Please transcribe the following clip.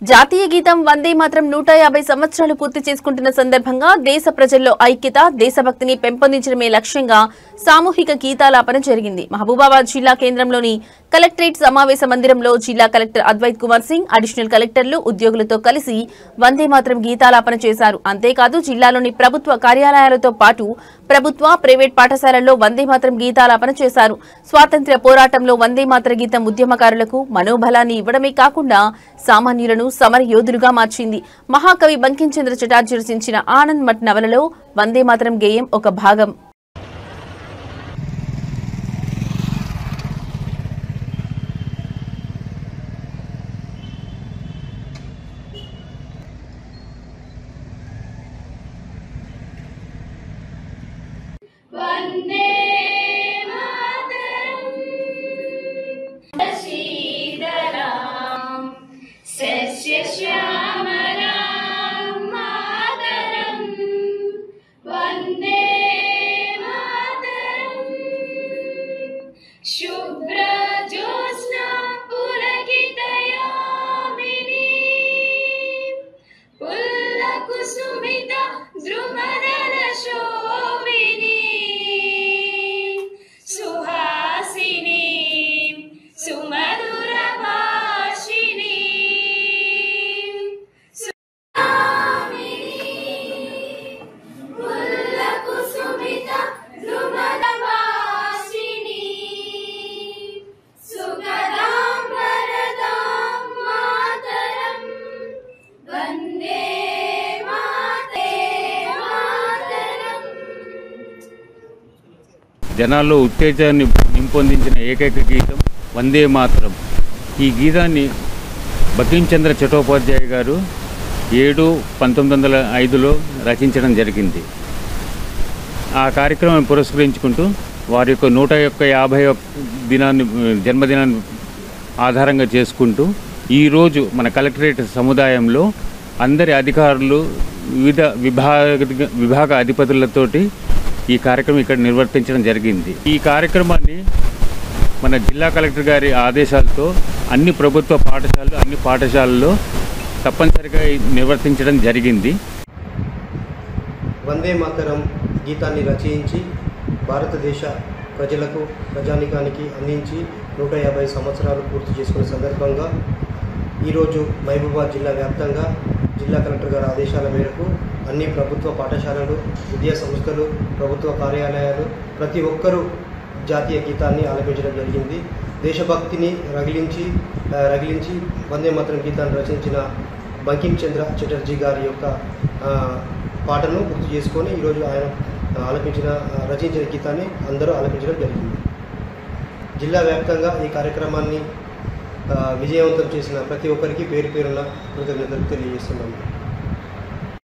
జాతీయ గీతం వందే మాత్రం 150 సంవత్సరాలు పూర్తి చేసుకుంటున్న సందర్భంగా దేశ ప్రజల్లో ఐక్యత, దేశభక్తిని పెంపొందించడమే లక్ష్యంగా సామూహిక గీతాలాపన జరిగింది. మహబూబాబాద్ జిల్లా కేంద్రంలోని కలెక్టరేట్ సమావేశ మందిరంలో జిల్లా కలెక్టర్ అద్వైత్ కుమార్ సింగ్, అడిషనల్ కలెక్టర్లు, ఉద్యోగులతో కలిసి వందే మాత్రం గీతాలాపన చేశారు. అంతేకాదు జిల్లాలోని ప్రభుత్వ కార్యాలయాలతో పాటు ప్రభుత్వ, ప్రైవేట్ పాఠశాలల్లో వందే మాత్రం గీతాలాపన చేశారు. స్వాతంత్ర్య పోరాటంలో వందే మాత్ర గీతం ఉద్యమకారులకు మనోబలాన్ని ఇవ్వడమే కాకుండా సామాన్యులను సమర యోధులుగా మార్చింది. మహాకవి బంకించంద్ర చటర్జీ రచించిన ఆనంద్ మఠ్ నవలలో వందే మాత్రం గేయం ఒక భాగం. వందే మాతరం శ్రీధరాం సస్యశ్యామలాం మాతరం వందే మాతరం శుభ్రజ్యోత్స్నా పులకితయామినీ పుల్లకుసుమిత ద్రుమదల శోభినీ సుహాసిని సుమధుర భాషిని పుల్లకుసుమిత ద్రుమద భాషిని సుగదాం వరదాం మాతరం వందే జనాల్లో ఉత్తేజాన్ని నింపొందించిన ఏకైక గీతం వందే మాతరం. ఈ గీతాన్ని బంకించంద్ర చటోపాధ్యాయ గారు 1905లో రచించడం జరిగింది. ఆ కార్యక్రమం పురస్కరించుకుంటూ వారి యొక్క 150వ జన్మదినాన్ని ఆధారంగా చేసుకుంటూ ఈరోజు మన కలెక్టరేట్ సముదాయంలో అందరి అధికారులు, వివిధ విభాగ అధిపతులతోటి ఈ కార్యక్రమం ఇక్కడ నిర్వర్తించడం జరిగింది. ఈ కార్యక్రమాన్ని మన జిల్లా కలెక్టర్ గారి ఆదేశాలతో అన్ని ప్రభుత్వ పాఠశాలల్లో తప్పనిసరిగా నిర్వర్తించడం జరిగింది. వందే మాతరం గీతాన్ని రచించి భారతదేశ ప్రజలకు, ప్రజానికానికి అందించి 150 సంవత్సరాలు పూర్తి చేసుకునే సందర్భంగా ఈరోజు మహబూబాబాద్ జిల్లా వ్యాప్తంగా జిల్లా కలెక్టర్ గారి ఆదేశాల మేరకు అన్ని ప్రభుత్వ పాఠశాలలు, విద్యా సంస్థలు, ప్రభుత్వ కార్యాలయాలు ప్రతి ఒక్కరూ జాతీయ గీతాన్ని ఆలపించడం జరిగింది. దేశభక్తిని రగిలించి వందే మాతరం గీతాన్ని రచించిన బంకించంద్ర చటర్జీ గారి యొక్క పాటను గుర్తు చేసుకొని ఈరోజు ఆయన రచించిన గీతాన్ని అందరూ ఆలపించడం జరిగింది. జిల్లా వ్యాప్తంగా ఈ కార్యక్రమాన్ని విజయవంతం చేసిన ప్రతి ఒక్కరికి పేరు పేరున కృతజ్ఞతలు తెలియజేస్తున్నాము.